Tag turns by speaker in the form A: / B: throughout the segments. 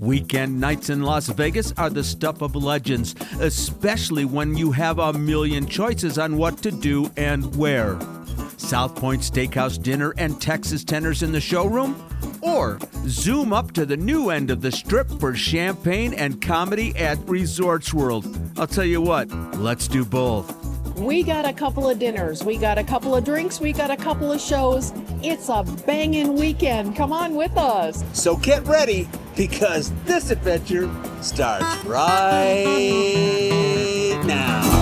A: Weekend nights in Las Vegas are the stuff of legends, especially when you have a million choices on what to do and where. South Point Steakhouse dinner and Texas Tenors in the showroom? Or zoom up to the new end of the strip for champagne and comedy at Resorts World. I'll tell you what, let's do both.
B: We got a couple of dinners, we got a couple of drinks, we got a couple of shows. It's a banging weekend. Come on with us.
C: So get ready, because this adventure starts right now.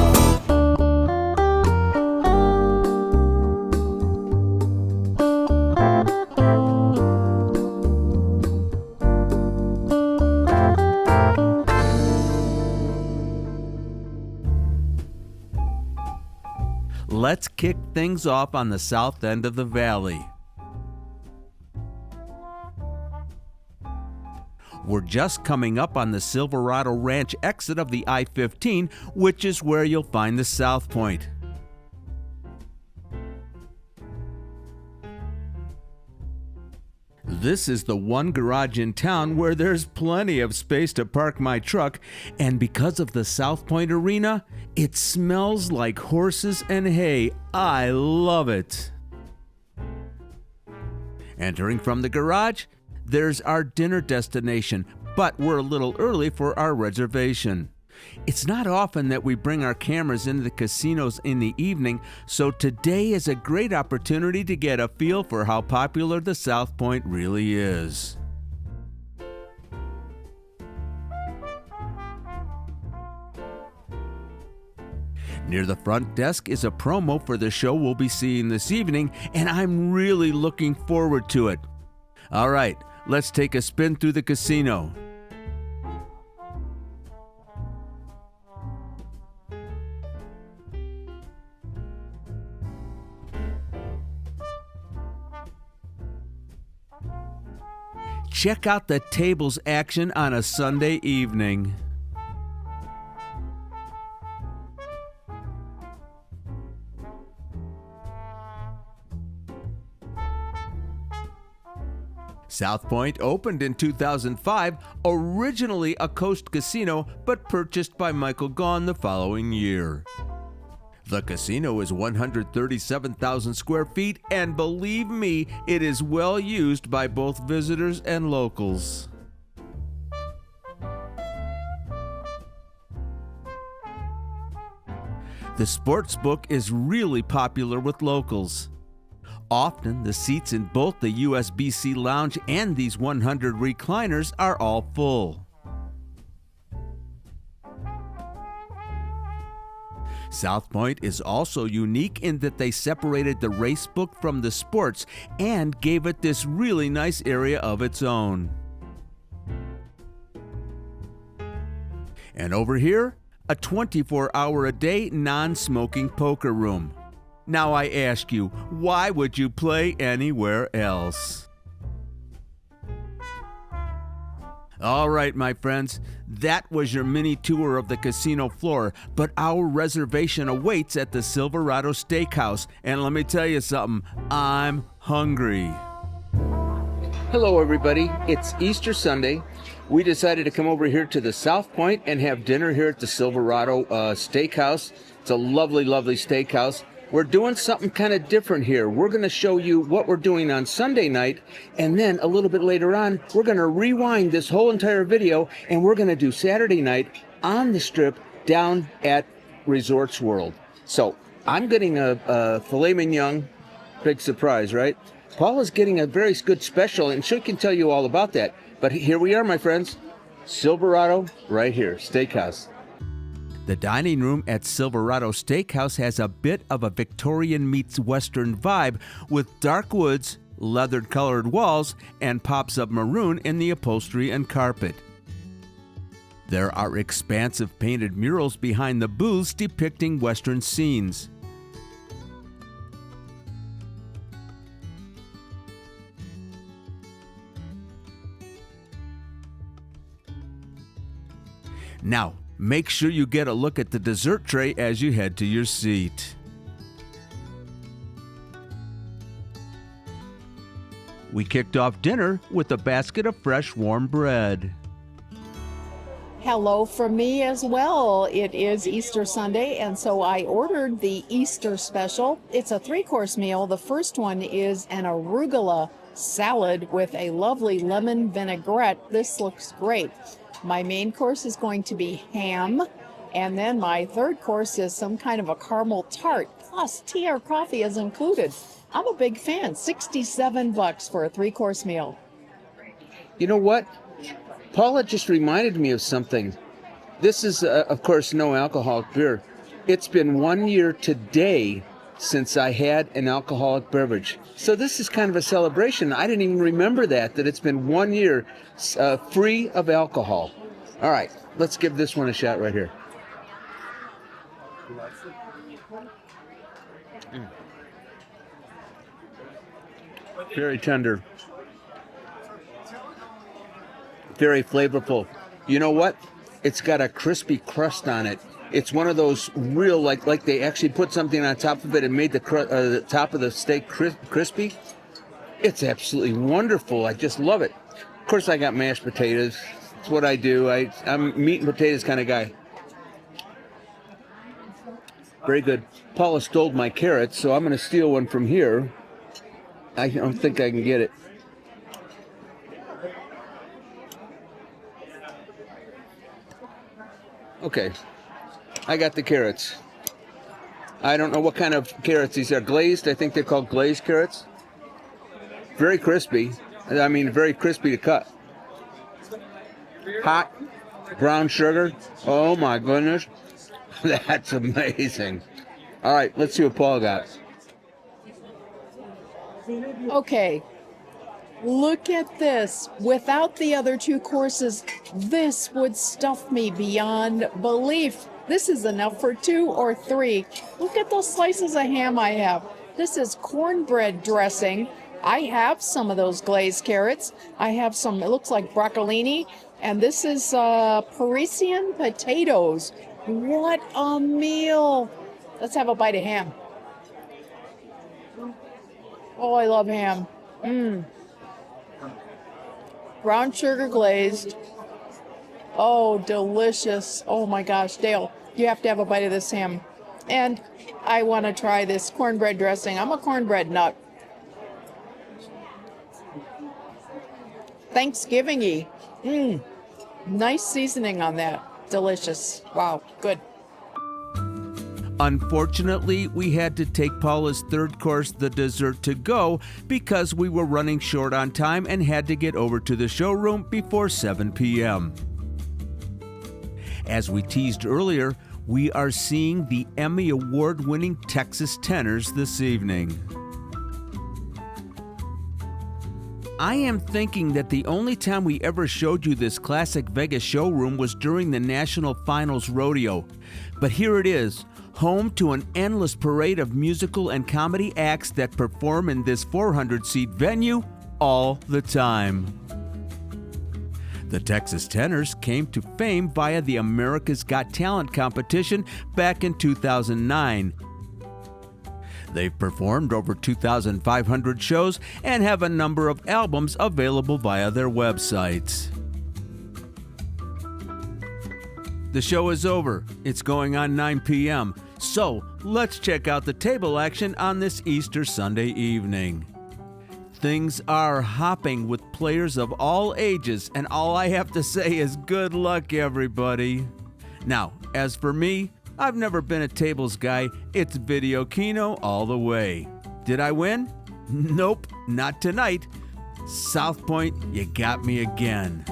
A: Let's kick things off on the south end of the valley. We're just coming up on the Silverado Ranch exit of the I-15, which is where you'll find the South Point. This is the one garage in town where there's plenty of space to park my truck, and because of the South Point Arena, it smells like horses and hay. I love it. Entering from the garage, there's our dinner destination, but we're a little early for our reservation. It's not often that we bring our cameras into the casinos in the evening, so today is a great opportunity to get a feel for how popular the South Point really is. Near the front desk is a promo for the show we'll be seeing this evening, and I'm really looking forward to it. All right, let's take a spin through the casino. Check out the tables action on a Sunday evening. South Point opened in 2005, originally a coast casino, but purchased by Michael Gaughan the following year. The casino is 137,000 square feet, and believe me, it is well used by both visitors and locals. The sportsbook is really popular with locals. Often, the seats in both the USBC Lounge and these 100 recliners are all full. South Point is also unique in that they separated the race book from the sports and gave it this really nice area of its own. And over here, a 24-hour-a-day non-smoking poker room. Now I ask you, why would you play anywhere else? All right, my friends, that was your mini tour of the casino floor, but our reservation awaits at the Silverado Steakhouse, and let me tell you something, I'm hungry. Hello, everybody. It's Easter Sunday. We decided to come over here to the South Point and have dinner here at the Silverado Steakhouse. It's a lovely, lovely steakhouse. We're doing something kind of different here. We're going to show you what we're doing on Sunday night, and then a little bit later on, we're going to rewind this whole entire video, and we're going to do Saturday night on the strip down at Resorts World. So I'm getting a filet mignon, big surprise, right? Paul is getting a very good special, and she can tell you all about that. But here we are, my friends. Silverado, right here, Steakhouse. The dining room at Silverado Steakhouse has a bit of a Victorian meets Western vibe with dark woods, leather-colored walls, and pops of maroon in the upholstery and carpet. There are expansive painted murals behind the booths depicting Western scenes. Now, make sure you get a look at the dessert tray as you head to your seat. We kicked off dinner with a basket of fresh warm bread.
B: Hello from me as well. It is Easter Sunday, and so I ordered the Easter special. It's a 3-course meal. The first one is an arugula salad with a lovely lemon vinaigrette. This looks great. My main course is going to be ham, and then my third course is some kind of a caramel tart, plus tea or coffee is included. I'm a big fan. $67 for a 3-course meal.
C: You know what? Paula just reminded me of something. This is, of course, no alcoholic beer. It's been 1 year today since I had an alcoholic beverage. So this is kind of a celebration. I didn't even remember that it's been 1 year free of alcohol. All right, let's give this one a shot right here. Very tender. Very flavorful. You know what? It's got a crispy crust on it. It's one of those real, like they actually put something on top of it and made the top of the steak crispy. It's absolutely wonderful. I just love it. Of course, I got mashed potatoes. It's what I do. I'm a meat and potatoes kind of guy. Very good. Paula stole my carrots, so I'm going to steal one from here. I don't think I can get it. Okay, I got the carrots. I don't know what kind of carrots these are. Glazed, I think they're called glazed carrots. Very crispy. I mean, very crispy to cut. Hot, brown sugar. Oh my goodness. That's amazing. All right, let's see what Paul got.
B: Okay, look at this. Without the other 2 courses, this would stuff me beyond belief. This is enough for 2 or 3. Look at those slices of ham I have. This is cornbread dressing. I have some of those glazed carrots. I have some, it looks like broccolini. And this is Parisian potatoes. What a meal. Let's have a bite of ham. Oh, I love ham. Brown sugar glazed. Oh, delicious. Oh my gosh, Dale, you have to have a bite of this ham. And I want to try this cornbread dressing. I'm a cornbread nut. Thanksgiving-y. Nice seasoning on that. Delicious. Wow, good.
A: Unfortunately, we had to take Paula's third course, the dessert, to go because we were running short on time and had to get over to the showroom before 7 p.m. As we teased earlier, we are seeing the Emmy Award-winning Texas Tenors this evening. I am thinking that the only time we ever showed you this classic Vegas showroom was during the National Finals Rodeo. But here it is, home to an endless parade of musical and comedy acts that perform in this 400-seat venue all the time. The Texas Tenors came to fame via the America's Got Talent competition back in 2009. They've performed over 2,500 shows and have a number of albums available via their websites. The show is over. It's going on 9 p.m. So let's check out the table action on this Easter Sunday evening. Things are hopping with players of all ages, and all I have to say is good luck, everybody. Now, as for me, I've never been a tables guy. It's video keno all the way. Did I win? Nope, not tonight. South Point, you got me again.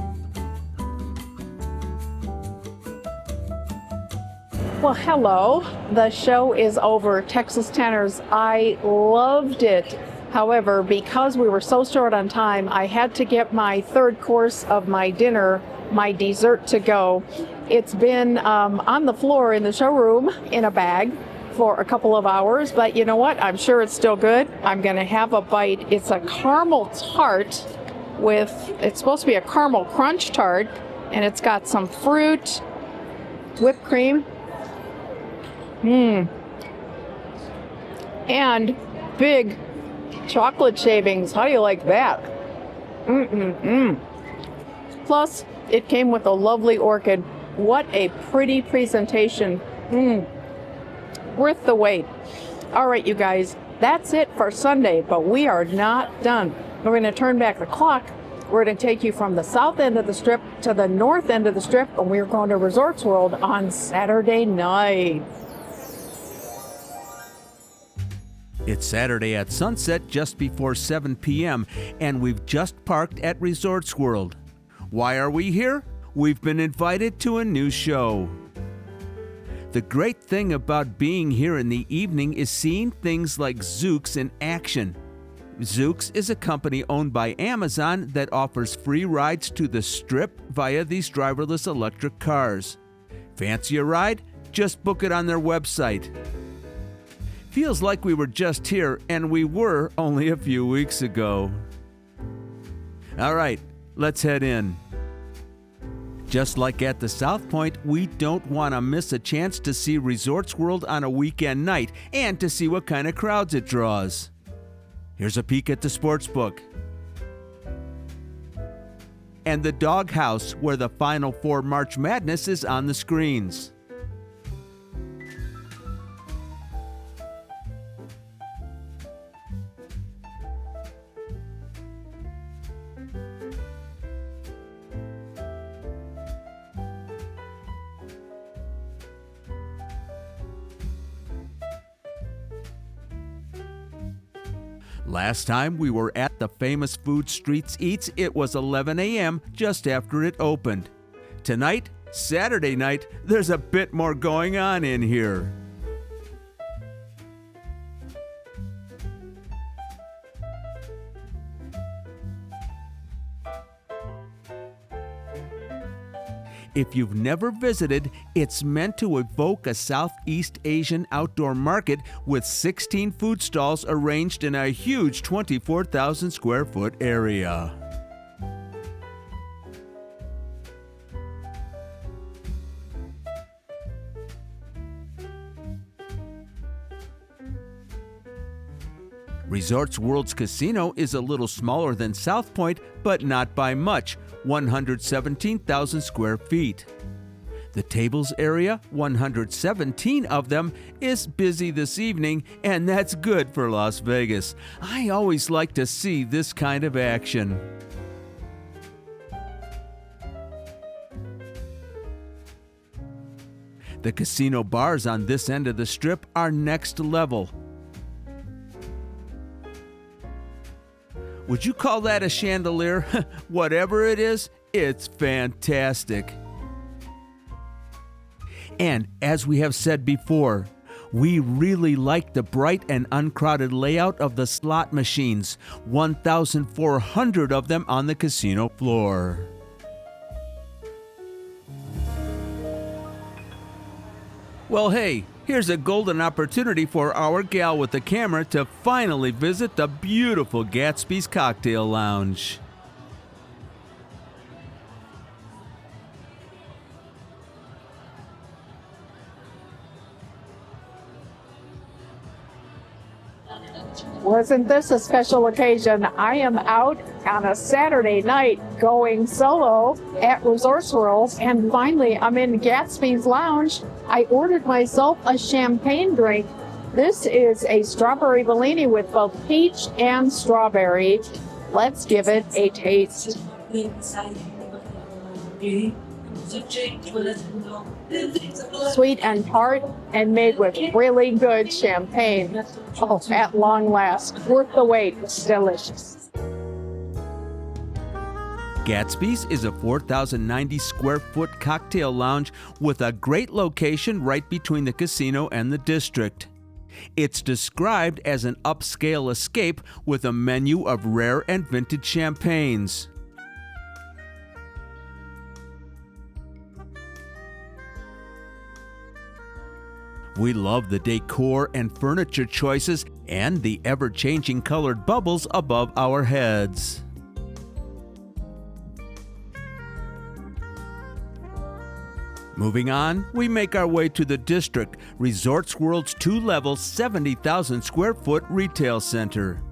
B: Well, hello. The show is over. Texas Tenors. I loved it. However, because we were so short on time, I had to get my third course of my dinner, my dessert, to go. It's been on the floor in the showroom in a bag for a couple of hours, but you know what? I'm sure it's still good. I'm going to have a bite. It's a caramel tart with, it's supposed to be a caramel crunch tart, and it's got some fruit, whipped cream, and big chocolate shavings. How do you like that? Plus, it came with a lovely orchid. What a pretty presentation. Worth the wait. All right, you guys, that's it for Sunday, but we are not done. We're going to turn back the clock. We're going to take you from the south end of the strip to the north end of the strip, and we're going to Resorts World on Saturday night.
A: It's Saturday at sunset just before 7 p.m., and we've just parked at Resorts World. Why are we here? We've been invited to a new show. The great thing about being here in the evening is seeing things like Zooks in action. Zooks is a company owned by Amazon that offers free rides to the Strip via these driverless electric cars. Fancy a ride? Just book it on their website. Feels like we were just here, and we were only a few weeks ago. All right, let's head in. Just like at the South Point, we don't want to miss a chance to see Resorts World on a weekend night and to see what kind of crowds it draws. Here's a peek at the sportsbook. And the doghouse, where the Final Four March Madness is on the screens. Last time we were at the famous Food Streets Eats, it was 11 a.m. just after it opened. Tonight, Saturday night, there's a bit more going on in here. If you've never visited, it's meant to evoke a Southeast Asian outdoor market with 16 food stalls arranged in a huge 24,000 square foot area. Resorts World's casino is a little smaller than South Point, but not by much, 117,000 square feet. The tables area, 117 of them, is busy this evening, and that's good for Las Vegas. I always like to see this kind of action. The casino bars on this end of the strip are next level. Would you call that a chandelier? Whatever it is, it's fantastic. And as we have said before, we really like the bright and uncrowded layout of the slot machines, 1,400 of them on the casino floor. Well, hey, here's a golden opportunity for our gal with the camera to finally visit the beautiful Gatsby's Cocktail Lounge.
B: Wasn't this a special occasion? I am out on a Saturday night going solo at Resorts World, and finally I'm in Gatsby's Lounge. I ordered myself a champagne drink. This is a strawberry Bellini with both peach and strawberry. Let's give it a taste. Sweet and tart and made with really good champagne. Oh, at long last. Worth the wait. It's delicious.
A: Gatsby's is a 4,090 square foot cocktail lounge with a great location right between the casino and the district. It's described as an upscale escape with a menu of rare and vintage champagnes. We love the decor and furniture choices and the ever-changing colored bubbles above our heads. Moving on, we make our way to the district, Resorts World's two-level, 70,000 square foot retail center.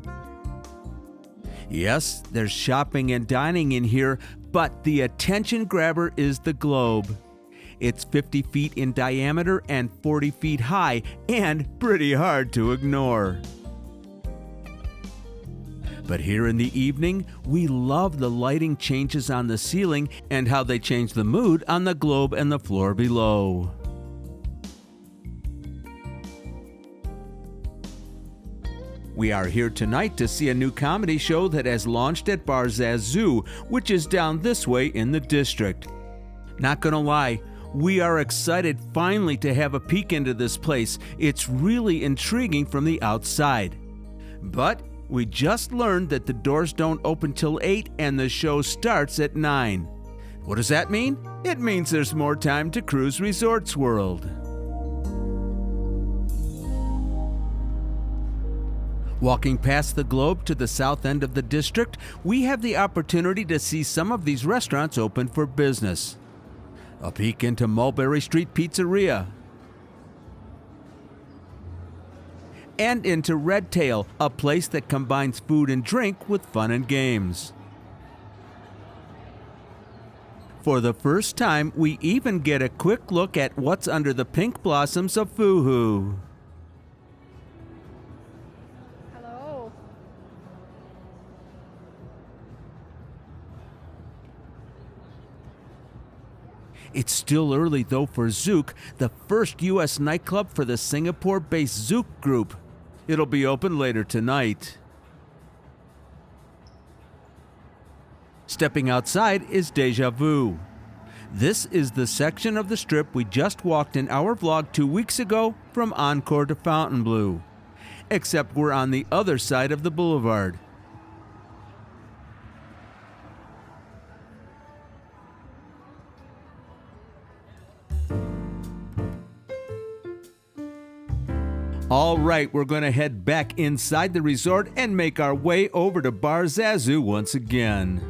A: Yes, there's shopping and dining in here, but the attention grabber is the Globe. It's 50 feet in diameter and 40 feet high, and pretty hard to ignore. But here in the evening, we love the lighting changes on the ceiling and how they change the mood on the globe and the floor below. We are here tonight to see a new comedy show that has launched at Bar Zazu, which is down this way in the district. Not gonna lie, we are excited finally to have a peek into this place. It's really intriguing from the outside. But we just learned that the doors don't open till 8 and the show starts at 9. What does that mean? It means there's more time to cruise Resorts World. Walking past the globe to the south end of the district, we have the opportunity to see some of these restaurants open for business. A peek into Mulberry Street Pizzeria. And into Red Tail, a place that combines food and drink with fun and games. For the first time, we even get a quick look at what's under the pink blossoms of Fuhu.
B: Hello.
A: It's still early though for Zouk, the first U.S. nightclub for the Singapore-based Zouk group. It'll be open later tonight. Stepping outside is Deja Vu. This is the section of the strip we just walked in our vlog 2 weeks ago from Encore to Fontainebleau. Except we're on the other side of the boulevard. All right, we're going to head back inside the resort and make our way over to Bar Zazu once again.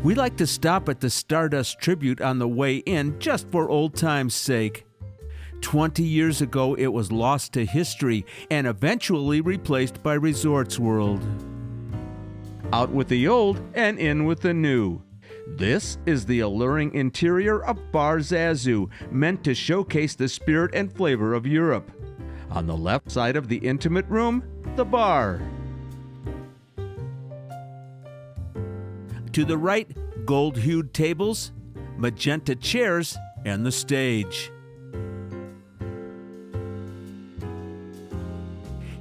A: We like to stop at the Stardust Tribute on the way in just for old time's sake. 20 years ago, it was lost to history and eventually replaced by Resorts World. Out with the old and in with the new. This is the alluring interior of Bar Zazu, meant to showcase the spirit and flavor of Europe. On the left side of the intimate room, the bar. To the right, gold-hued tables, magenta chairs, and the stage.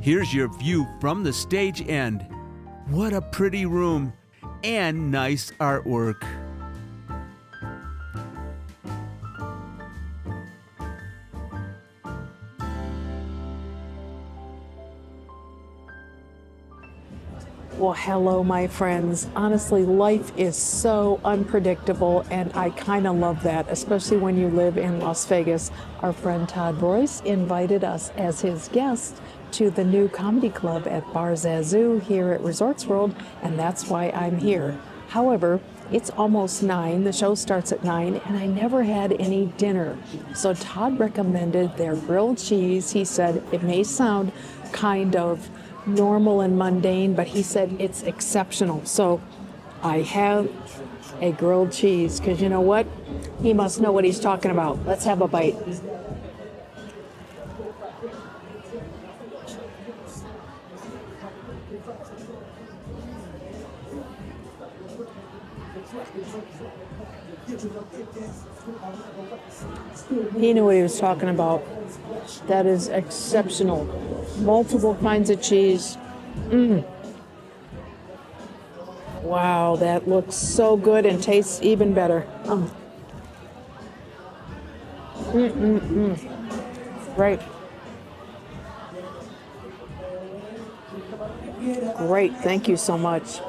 A: Here's your view from the stage end. What a pretty room and nice artwork.
B: Well, hello, my friends. Honestly, life is so unpredictable, and I kind of love that, especially when you live in Las Vegas. Our friend Todd Royce invited us as his guest to the new comedy club at Bar Zazu here at Resorts World, and that's why I'm here. However, it's almost 9, the show starts at 9, and I never had any dinner. So Todd recommended their grilled cheese. He said it may sound kind of normal and mundane, but he said it's exceptional. So I have a grilled cheese, because you know what? He must know what he's talking about. Let's have a bite. He knew what he was talking about. That is exceptional. Multiple kinds of cheese. Wow, that looks so good and tastes even better. Great. Great, thank you so much.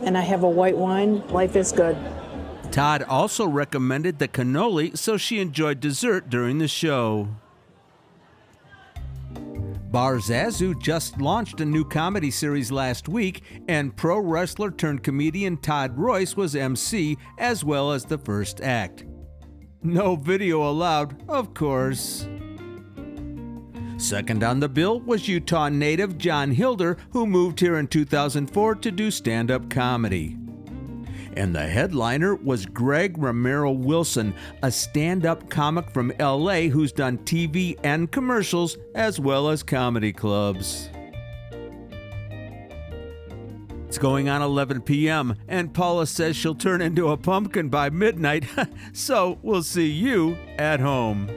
B: And I have a white wine. Life is good.
A: Todd also recommended the cannoli, so she enjoyed dessert during the show. Bar Zazu just launched a new comedy series last week, and pro wrestler turned comedian Todd Royce was MC as well as the first act. No video allowed, of course. Second on the bill was Utah native John Hilder, who moved here in 2004 to do stand-up comedy. and the headliner was Greg Romero Wilson, a stand-up comic from LA who's done TV and commercials as well as comedy clubs. It's going on 11 p.m., and Paula says she'll turn into a pumpkin by midnight, so we'll see you at home.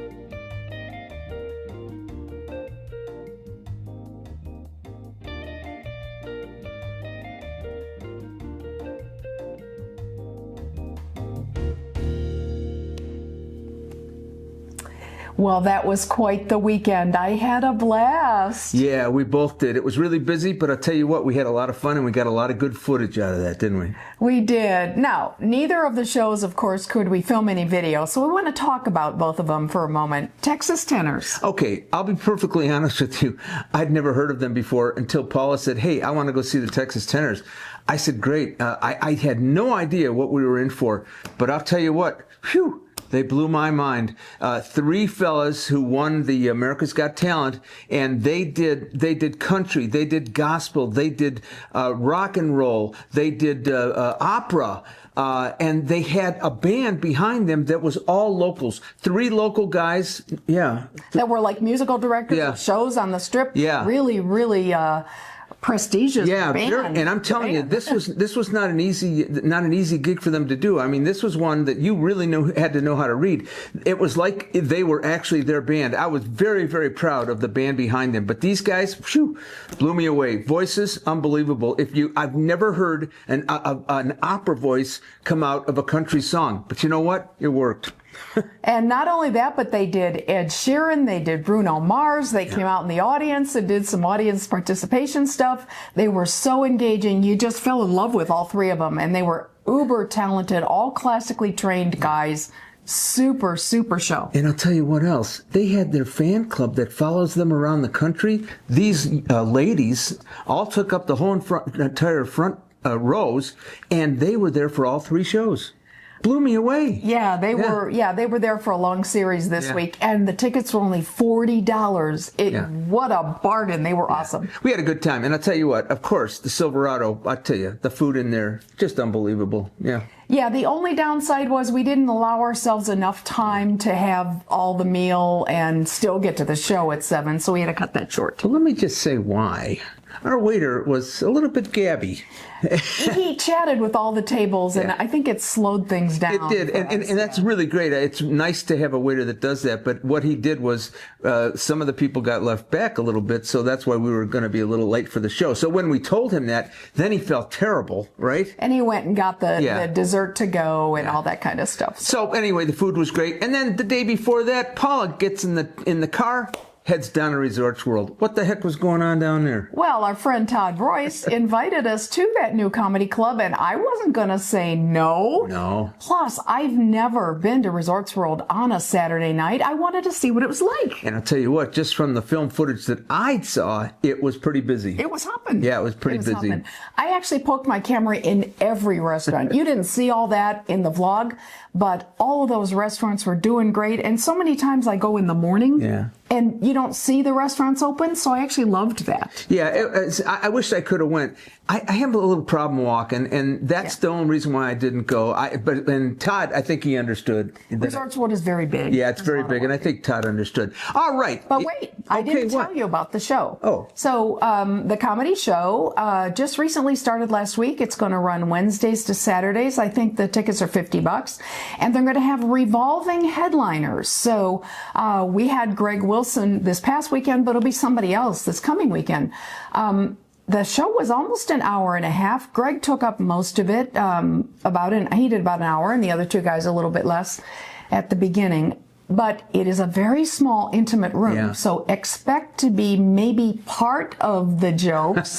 B: Well, that was quite the weekend. I had a blast.
C: Yeah, we both did. It was really busy, but I'll tell you what, we had a lot of fun and we got a lot of good footage out of that, didn't we?
B: We did. Now, neither of the shows, of course, could we film any video, so we want to talk about both of them for a moment. Texas Tenors.
C: Okay, I'll be perfectly honest with you. I'd never heard of them before until Paula said, hey, I want to go see the Texas Tenors. I said, great. I had no idea what we were in for, but I'll tell you what, phew. They blew my mind. Three fellas who won the America's Got Talent, and they did country, they did gospel, they did rock and roll, they did opera, and they had a band behind them that was all locals. Three local guys, yeah.
B: That were like musical directors of shows on the Strip.
C: Yeah.
B: Really, really prestigious band.
C: And I'm telling you, this was not an easy gig for them to do. I mean, this was one that you really had to know how to read. It was like they were actually their band. I was very, very proud of the band behind them. But these guys, phew, blew me away. Voices, unbelievable. I've never heard an opera voice come out of a country song. But you know what? It worked.
B: And not only that, but they did Ed Sheeran, they did Bruno Mars, they came out in the audience and did some audience participation stuff. They were so engaging. You just fell in love with all three of them, and they were uber talented, all classically trained guys. Super, super show.
C: And I'll tell you what else. They had their fan club that follows them around the country. These ladies all took up the whole entire front rows, and they were there for all three shows. Blew me away.
B: Yeah, they were there for a long series this week, and the tickets were only $40. What a bargain. They were awesome.
C: We had a good time, and I'll tell you what, of course, the Silverado, I'll tell you, the food in there, just unbelievable. Yeah.
B: Yeah, the only downside was we didn't allow ourselves enough time to have all the meal and still get to the show at 7, so we had to cut that short.
C: Well, let me just say why. Our waiter was a little bit gabby.
B: He chatted with all the tables, and I think it slowed things down.
C: It did, and that's really great. It's nice to have a waiter that does that, but what he did was some of the people got left back a little bit, so that's why we were going to be a little late for the show. So when we told him that, then he felt terrible, right?
B: And he went and got the dessert to go and all that kind of stuff.
C: So anyway, the food was great, and then the day before that, Paula gets in the car, heads down to Resorts World. What the heck was going on down there?
B: Well, our friend Todd Royce invited us to that new comedy club, and I wasn't going to say no.
C: No.
B: Plus, I've never been to Resorts World on a Saturday night. I wanted to see what it was like.
C: And I'll tell you what, just from the film footage that I saw, it was pretty busy.
B: It was hopping.
C: Yeah, it was pretty busy.
B: Hopping. I actually poked my camera in every restaurant. You didn't see all that in the vlog, but all of those restaurants were doing great. And so many times I go in the morning.
C: Yeah.
B: And you don't see the restaurants open, so I actually loved that.
C: Yeah, I wish I could have went. I have a little problem walking, and that's the only reason why I didn't go. And Todd, I think he understood.
B: Resorts World is very big.
C: Yeah, it's very big, and I think Todd understood. All right.
B: But wait, I didn't tell you about the show.
C: Oh.
B: So the comedy show just recently started last week. It's going to run Wednesdays to Saturdays. I think the tickets are $50, and they're going to have revolving headliners. So we had Greg Wilson this past weekend, but it'll be somebody else this coming weekend. The show was almost an hour and a half. Greg took up most of it, he did about an hour, and the other two guys a little bit less at the beginning. But it is a very small, intimate room, so expect to be maybe part of the jokes.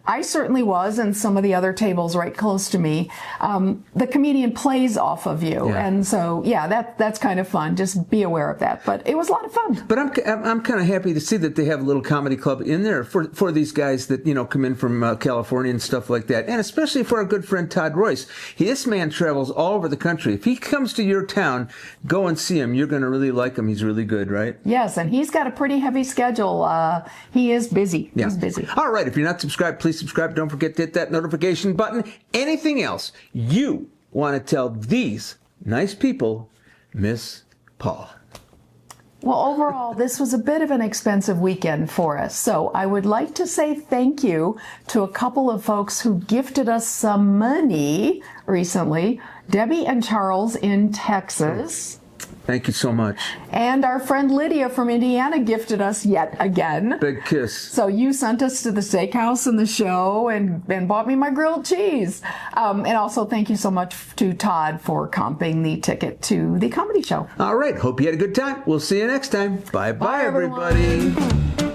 B: I certainly was, and some of the other tables right close to me. The comedian plays off of you, and so that's kind of fun. Just be aware of that. But it was a lot of fun.
C: But I'm kind of happy to see that they have a little comedy club in there for these guys that come in from California and stuff like that, and especially for our good friend Todd Royce. This man travels all over the country. If he comes to your town, go and see him. You're going to really like him. He's really good, right?
B: Yes, and he's got a pretty heavy schedule. He is busy. Yeah. He's busy.
C: All right. If you're not subscribed, please subscribe. Don't forget to hit that notification button. Anything else you want to tell these nice people, Miss Paula?
B: Well, overall, this was a bit of an expensive weekend for us. So I would like to say thank you to a couple of folks who gifted us some money recently. Debbie and Charles in Texas.
C: Thank you so much.
B: And our friend Lydia from Indiana gifted us yet again.
C: Big kiss.
B: So you sent us to the steakhouse and the show and bought me my grilled cheese. And also thank you so much to Todd for comping the ticket to the comedy show.
C: All right. Hope you had a good time. We'll see you next time. Bye-bye,
B: Bye, everyone.
C: everybody.